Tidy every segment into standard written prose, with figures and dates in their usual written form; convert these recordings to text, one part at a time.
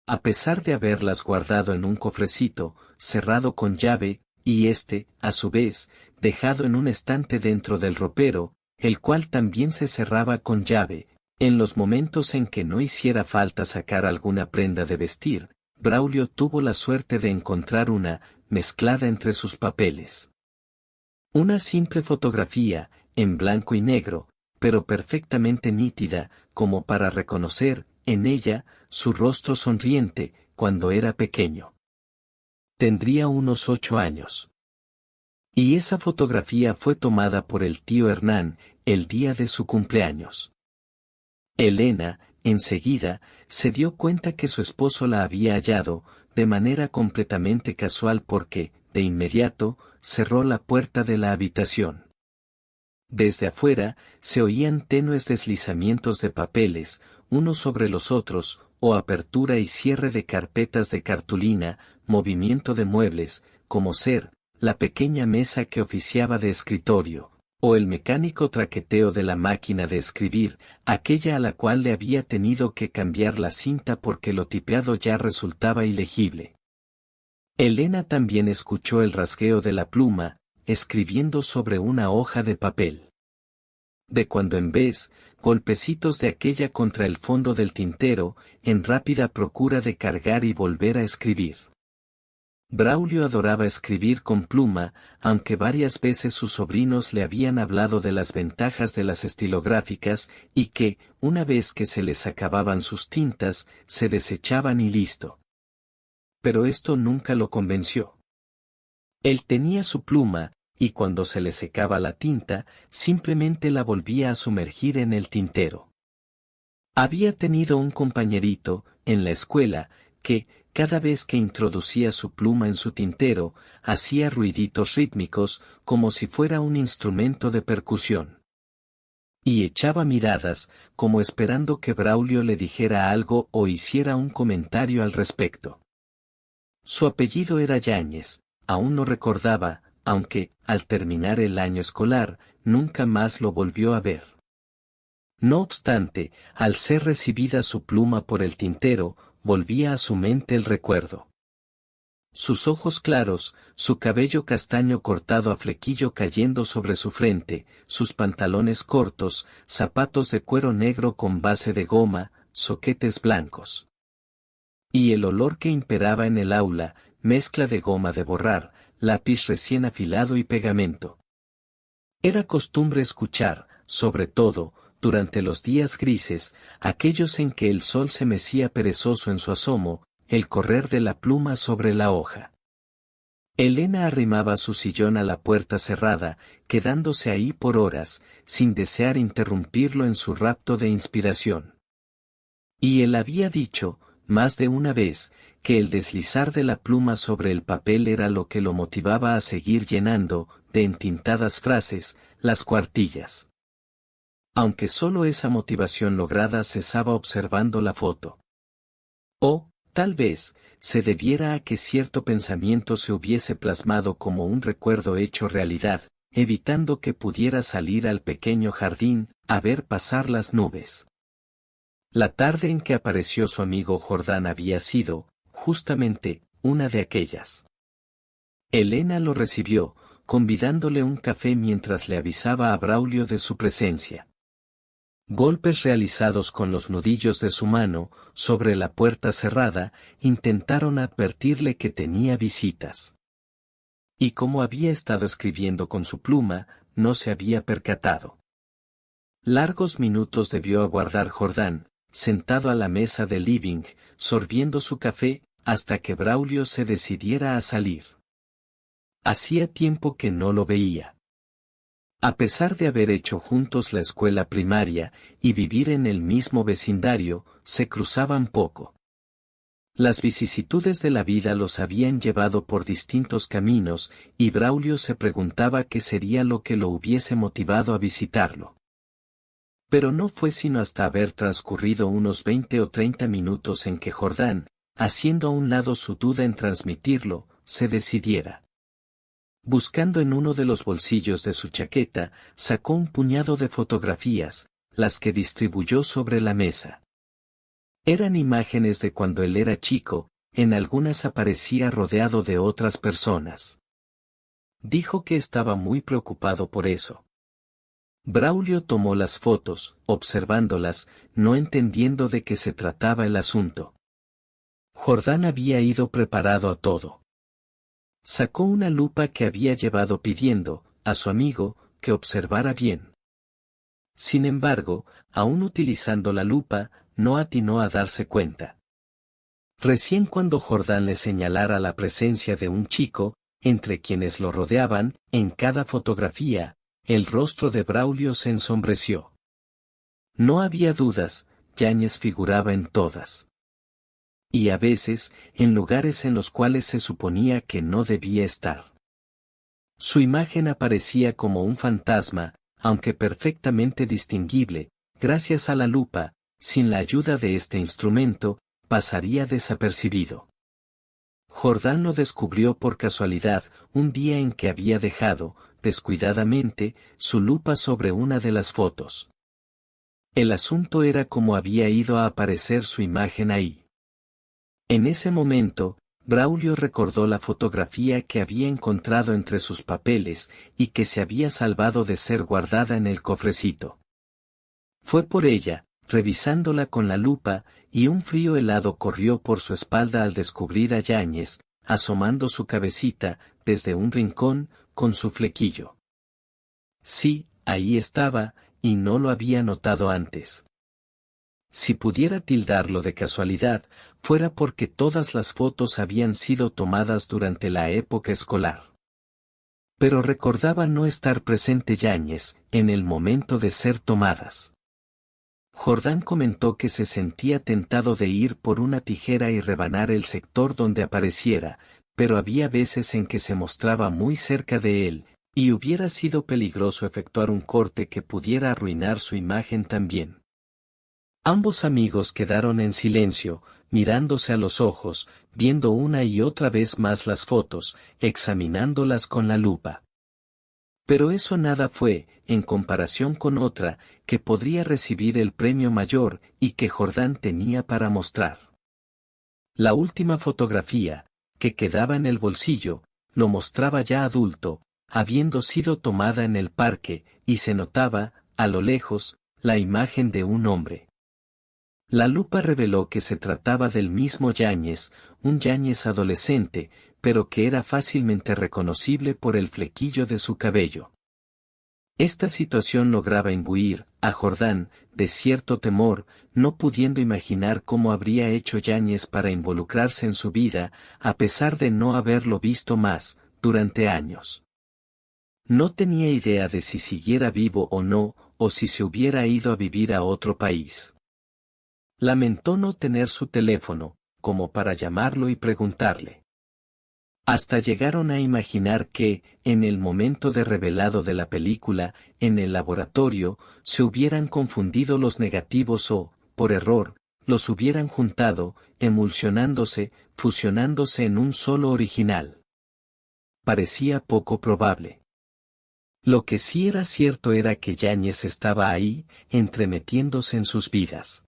A pesar de haberlas guardado en un cofrecito, cerrado con llave, y a su vez, dejado en un estante dentro del ropero, el cual también se cerraba con llave, en los momentos en que no hiciera falta sacar alguna prenda de vestir, Braulio tuvo la suerte de encontrar una, mezclada entre sus papeles. Una simple fotografía, en blanco y negro, pero perfectamente nítida, como para reconocer, en ella, su rostro sonriente, cuando era pequeño. Tendría unos 8 años. Y esa fotografía fue tomada por el tío Hernán, el día de su cumpleaños. Elena, enseguida, se dio cuenta que su esposo la había hallado, de manera completamente casual porque, de inmediato, cerró la puerta de la habitación. Desde afuera, se oían tenues deslizamientos de papeles, unos sobre los otros, o apertura y cierre de carpetas de cartulina, movimiento de muebles, como ser, la pequeña mesa que oficiaba de escritorio, o el mecánico traqueteo de la máquina de escribir, aquella a la cual le había tenido que cambiar la cinta porque lo tipeado ya resultaba ilegible. Elena también escuchó el rasgueo de la pluma, escribiendo sobre una hoja de papel. De cuando en vez, golpecitos de aquella contra el fondo del tintero, en rápida procura de cargar y volver a escribir. Braulio adoraba escribir con pluma, aunque varias veces sus sobrinos le habían hablado de las ventajas de las estilográficas, y que, una vez que se les acababan sus tintas, se desechaban y listo. Pero esto nunca lo convenció. Él tenía su pluma, y cuando se le secaba la tinta, simplemente la volvía a sumergir en el tintero. Había tenido un compañerito, en la escuela, que, cada vez que introducía su pluma en su tintero, hacía ruiditos rítmicos, como si fuera un instrumento de percusión. Y echaba miradas, como esperando que Braulio le dijera algo o hiciera un comentario al respecto. Su apellido era Yáñez, aún no recordaba, aunque, al terminar el año escolar, nunca más lo volvió a ver. No obstante, al ser recibida su pluma por el tintero, volvía a su mente el recuerdo. Sus ojos claros, su cabello castaño cortado a flequillo cayendo sobre su frente, sus pantalones cortos, zapatos de cuero negro con base de goma, soquetes blancos. Y el olor que imperaba en el aula, mezcla de goma de borrar, lápiz recién afilado y pegamento. Era costumbre escuchar, sobre todo, durante los días grises, aquellos en que el sol se mecía perezoso en su asomo, el correr de la pluma sobre la hoja. Elena arrimaba su sillón a la puerta cerrada, quedándose ahí por horas, sin desear interrumpirlo en su rapto de inspiración. Y él había dicho, más de una vez, que el deslizar de la pluma sobre el papel era lo que lo motivaba a seguir llenando, de entintadas frases, las cuartillas. Aunque solo esa motivación lograda cesaba observando la foto. O, tal vez, se debiera a que cierto pensamiento se hubiese plasmado como un recuerdo hecho realidad, evitando que pudiera salir al pequeño jardín, a ver pasar las nubes. La tarde en que apareció su amigo Jordán había sido, justamente, una de aquellas. Elena lo recibió, convidándole un café mientras le avisaba a Braulio de su presencia. Golpes realizados con los nudillos de su mano, sobre la puerta cerrada, intentaron advertirle que tenía visitas. Y como había estado escribiendo con su pluma, no se había percatado. Largos minutos debió aguardar Jordán, sentado a la mesa del living, sorbiendo su café, hasta que Braulio se decidiera a salir. Hacía tiempo que no lo veía. A pesar de haber hecho juntos la escuela primaria, y vivir en el mismo vecindario, se cruzaban poco. Las vicisitudes de la vida los habían llevado por distintos caminos, y Braulio se preguntaba qué sería lo que lo hubiese motivado a visitarlo. Pero no fue sino hasta haber transcurrido unos 20 o 30 minutos en que Jordán, haciendo a un lado su duda en transmitirlo, se decidiera. Buscando en uno de los bolsillos de su chaqueta, sacó un puñado de fotografías, las que distribuyó sobre la mesa. Eran imágenes de cuando él era chico, en algunas aparecía rodeado de otras personas. Dijo que estaba muy preocupado por eso. Braulio tomó las fotos, observándolas, no entendiendo de qué se trataba el asunto. Jordán había ido preparado a todo. Sacó una lupa que había llevado pidiendo, a su amigo, que observara bien. Sin embargo, aún utilizando la lupa, no atinó a darse cuenta. Recién cuando Jordán le señalara la presencia de un chico, entre quienes lo rodeaban, en cada fotografía, el rostro de Braulio se ensombreció. No había dudas, Yáñez figuraba en todas. Y a veces, en lugares en los cuales se suponía que no debía estar. Su imagen aparecía como un fantasma, aunque perfectamente distinguible, gracias a la lupa, sin la ayuda de este instrumento, pasaría desapercibido. Jordán lo descubrió por casualidad, un día en que había dejado, descuidadamente, su lupa sobre una de las fotos. El asunto era cómo había ido a aparecer su imagen ahí. En ese momento, Braulio recordó la fotografía que había encontrado entre sus papeles y que se había salvado de ser guardada en el cofrecito. Fue por ella, revisándola con la lupa, y un frío helado corrió por su espalda al descubrir a Yáñez, asomando su cabecita, desde un rincón, con su flequillo. Sí, ahí estaba, y no lo había notado antes. Si pudiera tildarlo de casualidad, fuera porque todas las fotos habían sido tomadas durante la época escolar. Pero recordaba no estar presente Yáñez, en el momento de ser tomadas. Jordán comentó que se sentía tentado de ir por una tijera y rebanar el sector donde apareciera, pero había veces en que se mostraba muy cerca de él, y hubiera sido peligroso efectuar un corte que pudiera arruinar su imagen también. Ambos amigos quedaron en silencio, mirándose a los ojos, viendo una y otra vez más las fotos, examinándolas con la lupa. Pero eso nada fue, en comparación con otra, que podría recibir el premio mayor y que Jordán tenía para mostrar. La última fotografía, que quedaba en el bolsillo, lo mostraba ya adulto, habiendo sido tomada en el parque, y se notaba, a lo lejos, la imagen de un hombre. La lupa reveló que se trataba del mismo Yáñez, un Yáñez adolescente, pero que era fácilmente reconocible por el flequillo de su cabello. Esta situación lograba imbuir, a Jordán, de cierto temor, no pudiendo imaginar cómo habría hecho Yáñez para involucrarse en su vida, a pesar de no haberlo visto más, durante años. No tenía idea de si siguiera vivo o no, o si se hubiera ido a vivir a otro país. Lamentó no tener su teléfono, como para llamarlo y preguntarle. Hasta llegaron a imaginar que, en el momento de revelado de la película, en el laboratorio, se hubieran confundido los negativos o, por error, los hubieran juntado, emulsionándose, fusionándose en un solo original. Parecía poco probable. Lo que sí era cierto era que Yáñez estaba ahí, entremetiéndose en sus vidas.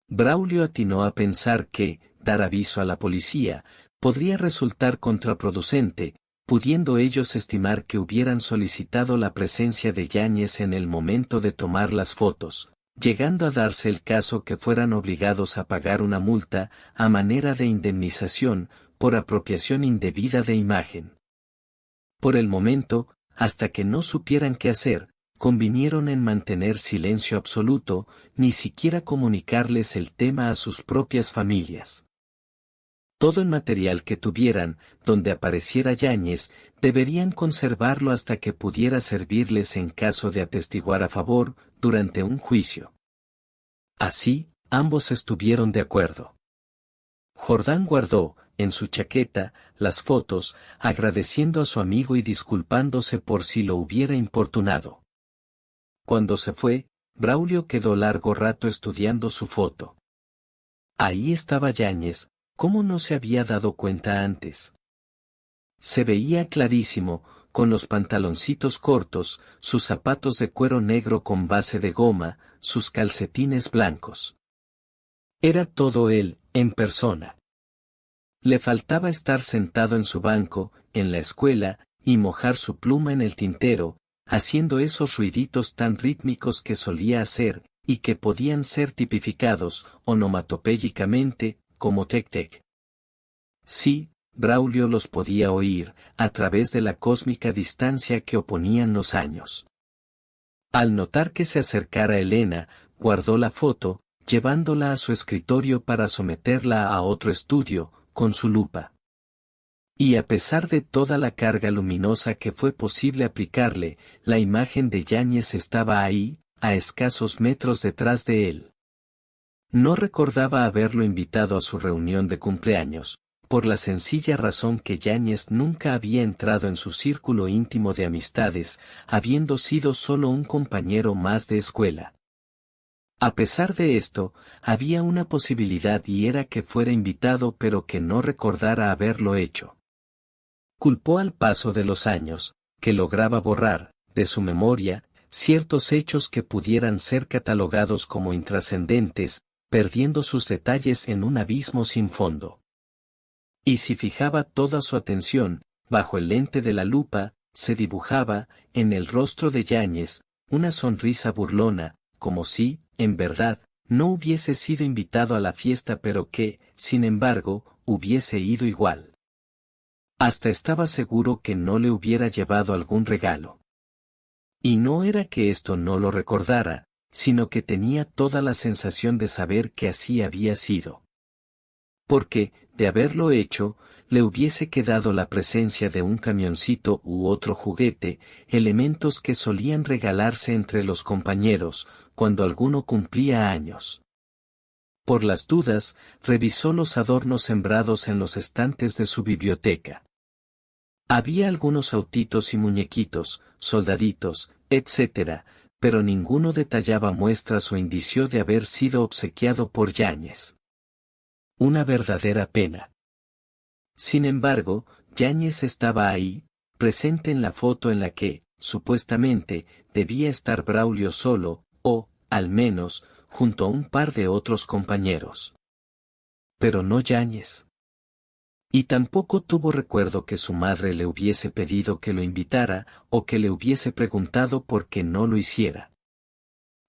Braulio atinó a pensar que, dar aviso a la policía, podría resultar contraproducente, pudiendo ellos estimar que hubieran solicitado la presencia de Yáñez en el momento de tomar las fotos, llegando a darse el caso que fueran obligados a pagar una multa, a manera de indemnización, por apropiación indebida de imagen. Por el momento, hasta que no supieran qué hacer, convinieron en mantener silencio absoluto, ni siquiera comunicarles el tema a sus propias familias. Todo el material que tuvieran, donde apareciera Yáñez, deberían conservarlo hasta que pudiera servirles en caso de atestiguar a favor, durante un juicio. Así, ambos estuvieron de acuerdo. Jordán guardó, en su chaqueta, las fotos, agradeciendo a su amigo y disculpándose por si lo hubiera importunado. Cuando se fue, Braulio quedó largo rato estudiando su foto. Ahí estaba Yáñez, ¿cómo no se había dado cuenta antes? Se veía clarísimo, con los pantaloncitos cortos, sus zapatos de cuero negro con base de goma, sus calcetines blancos. Era todo él, en persona. Le faltaba estar sentado en su banco, en la escuela, y mojar su pluma en el tintero, haciendo esos ruiditos tan rítmicos que solía hacer, y que podían ser tipificados, onomatopéyicamente, como tec-tec. Sí, Braulio los podía oír, a través de la cósmica distancia que oponían los años. Al notar que se acercara Elena, guardó la foto, llevándola a su escritorio para someterla a otro estudio, con su lupa. Y a pesar de toda la carga luminosa que fue posible aplicarle, la imagen de Yáñez estaba ahí, a escasos metros detrás de él. No recordaba haberlo invitado a su reunión de cumpleaños, por la sencilla razón que Yáñez nunca había entrado en su círculo íntimo de amistades, habiendo sido solo un compañero más de escuela. A pesar de esto, había una posibilidad y era que fuera invitado pero que no recordara haberlo hecho. Culpó al paso de los años, que lograba borrar, de su memoria, ciertos hechos que pudieran ser catalogados como intrascendentes, perdiendo sus detalles en un abismo sin fondo. Y si fijaba toda su atención, bajo el lente de la lupa, se dibujaba, en el rostro de Yáñez, una sonrisa burlona, como si, en verdad, no hubiese sido invitado a la fiesta pero que, sin embargo, hubiese ido igual. Hasta estaba seguro que no le hubiera llevado algún regalo. Y no era que esto no lo recordara, sino que tenía toda la sensación de saber que así había sido. Porque, de haberlo hecho, le hubiese quedado la presencia de un camioncito u otro juguete, elementos que solían regalarse entre los compañeros, cuando alguno cumplía años. Por las dudas, revisó los adornos sembrados en los estantes de su biblioteca. Había algunos autitos y muñequitos, soldaditos, etc., pero ninguno detallaba muestras o indicio de haber sido obsequiado por Yáñez. Una verdadera pena. Sin embargo, Yáñez estaba ahí, presente en la foto en la que, supuestamente, debía estar Braulio solo, o, al menos, junto a un par de otros compañeros. Pero no Yáñez. Y tampoco tuvo recuerdo que su madre le hubiese pedido que lo invitara, o que le hubiese preguntado por qué no lo hiciera.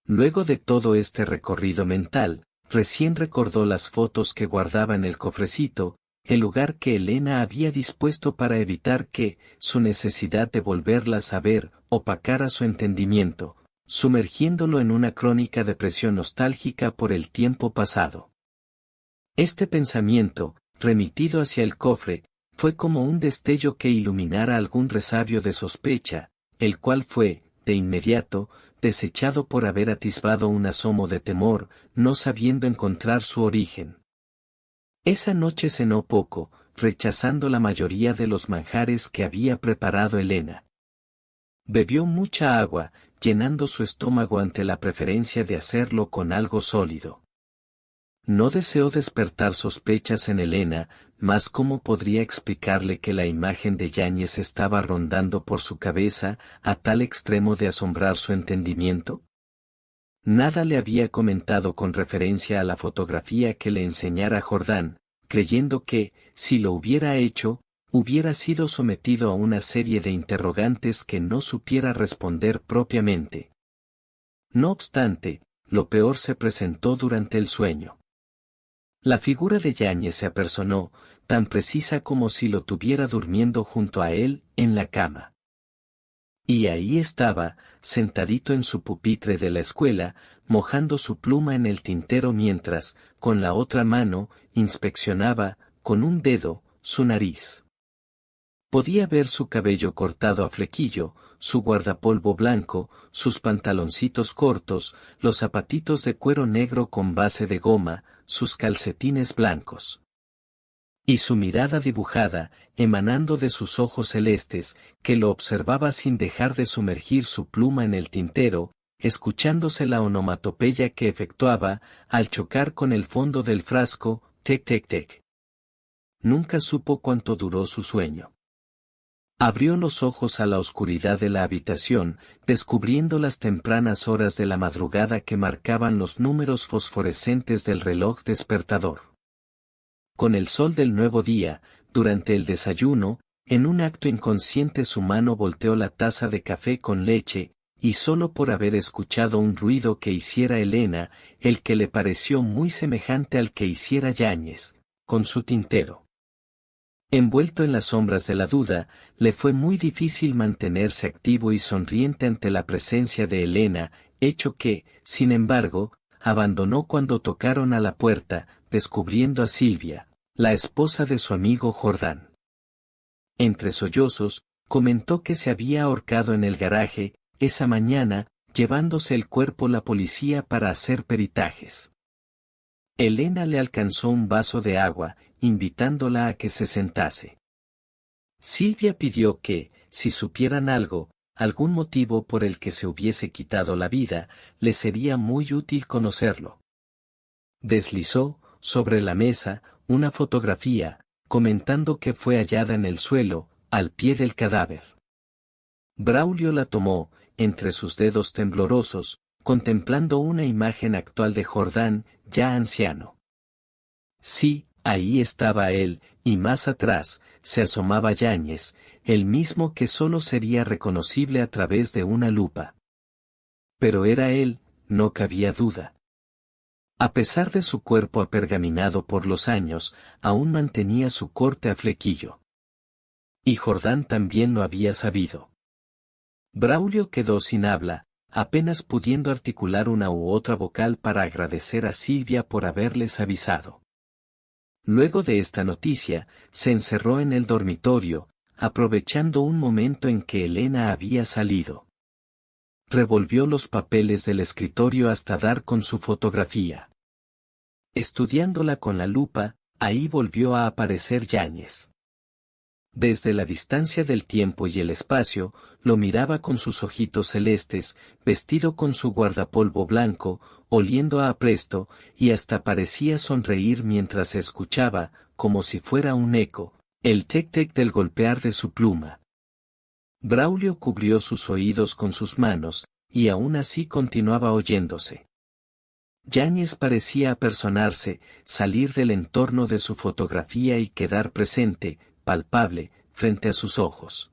Luego de todo este recorrido mental, recién recordó las fotos que guardaba en el cofrecito, el lugar que Elena había dispuesto para evitar que, su necesidad de volverlas a ver, opacara su entendimiento, sumergiéndolo en una crónica depresión nostálgica por el tiempo pasado. Este pensamiento, remitido hacia el cofre, fue como un destello que iluminara algún resabio de sospecha, el cual fue, de inmediato, desechado por haber atisbado un asomo de temor, no sabiendo encontrar su origen. Esa noche cenó poco, rechazando la mayoría de los manjares que había preparado Elena. Bebió mucha agua, llenando su estómago ante la preferencia de hacerlo con algo sólido. No deseó despertar sospechas en Elena, mas ¿cómo podría explicarle que la imagen de Yáñez estaba rondando por su cabeza, a tal extremo de asombrar su entendimiento? Nada le había comentado con referencia a la fotografía que le enseñara Jordán, creyendo que, si lo hubiera hecho, hubiera sido sometido a una serie de interrogantes que no supiera responder propiamente. No obstante, lo peor se presentó durante el sueño. La figura de Yáñez se apersonó, tan precisa como si lo tuviera durmiendo junto a él, en la cama. Y ahí estaba, sentadito en su pupitre de la escuela, mojando su pluma en el tintero mientras, con la otra mano, inspeccionaba, con un dedo, su nariz. Podía ver su cabello cortado a flequillo, su guardapolvo blanco, sus pantaloncitos cortos, los zapatitos de cuero negro con base de goma, sus calcetines blancos. Y su mirada dibujada, emanando de sus ojos celestes, que lo observaba sin dejar de sumergir su pluma en el tintero, escuchándose la onomatopeya que efectuaba, al chocar con el fondo del frasco, tec tec tec. Nunca supo cuánto duró su sueño. Abrió los ojos a la oscuridad de la habitación, descubriendo las tempranas horas de la madrugada que marcaban los números fosforescentes del reloj despertador. Con el sol del nuevo día, durante el desayuno, en un acto inconsciente su mano volteó la taza de café con leche, y solo por haber escuchado un ruido que hiciera Elena, el que le pareció muy semejante al que hiciera Yáñez, con su tintero. Envuelto en las sombras de la duda, le fue muy difícil mantenerse activo y sonriente ante la presencia de Elena, hecho que, sin embargo, abandonó cuando tocaron a la puerta, descubriendo a Silvia, la esposa de su amigo Jordán. Entre sollozos, comentó que se había ahorcado en el garaje, esa mañana, llevándose el cuerpo la policía para hacer peritajes. Elena le alcanzó un vaso de agua, invitándola a que se sentase. Silvia pidió que, si supieran algo, algún motivo por el que se hubiese quitado la vida, le sería muy útil conocerlo. Deslizó, sobre la mesa, una fotografía, comentando que fue hallada en el suelo, al pie del cadáver. Braulio la tomó, entre sus dedos temblorosos, contemplando una imagen actual de Jordán, ya anciano. Sí, ahí estaba él, y más atrás, se asomaba Yáñez, el mismo que solo sería reconocible a través de una lupa. Pero era él, no cabía duda. A pesar de su cuerpo apergaminado por los años, aún mantenía su corte a flequillo. Y Jordán también lo había sabido. Braulio quedó sin habla, apenas pudiendo articular una u otra vocal para agradecer a Silvia por haberles avisado. Luego de esta noticia, se encerró en el dormitorio, aprovechando un momento en que Elena había salido. Revolvió los papeles del escritorio hasta dar con su fotografía. Estudiándola con la lupa, ahí volvió a aparecer Yáñez. Desde la distancia del tiempo y el espacio, lo miraba con sus ojitos celestes, vestido con su guardapolvo blanco, oliendo a apresto, y hasta parecía sonreír mientras escuchaba, como si fuera un eco, el tec-tec del golpear de su pluma. Braulio cubrió sus oídos con sus manos, y aún así continuaba oyéndose. Yáñez parecía apersonarse, salir del entorno de su fotografía y quedar presente, palpable, frente a sus ojos.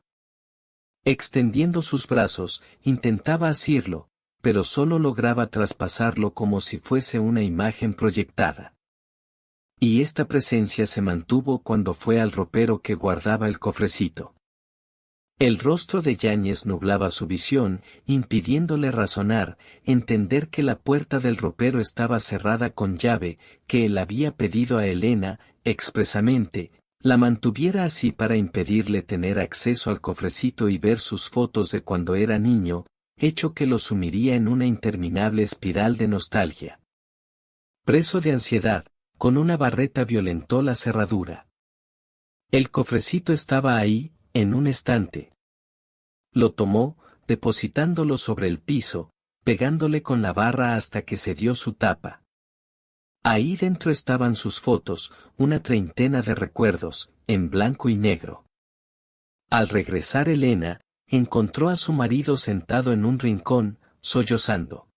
Extendiendo sus brazos, intentaba asirlo, pero solo lograba traspasarlo como si fuese una imagen proyectada. Y esta presencia se mantuvo cuando fue al ropero que guardaba el cofrecito. El rostro de Yáñez nublaba su visión, impidiéndole razonar, entender que la puerta del ropero estaba cerrada con llave, que él había pedido a Elena, expresamente, la mantuviera así para impedirle tener acceso al cofrecito y ver sus fotos de cuando era niño, hecho que lo sumiría en una interminable espiral de nostalgia. Preso de ansiedad, con una barreta violentó la cerradura. El cofrecito estaba ahí, en un estante. Lo tomó, depositándolo sobre el piso, pegándole con la barra hasta que se dio su tapa. Ahí dentro estaban sus fotos, una treintena de recuerdos, en blanco y negro. Al regresar Elena, encontró a su marido sentado en un rincón, sollozando.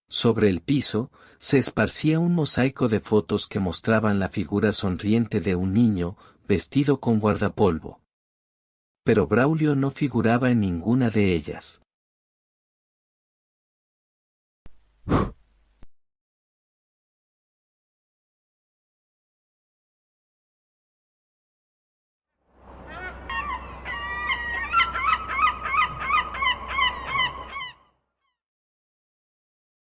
Sobre el piso, se esparcía un mosaico de fotos que mostraban la figura sonriente de un niño, vestido con guardapolvo. Pero Braulio no figuraba en ninguna de ellas.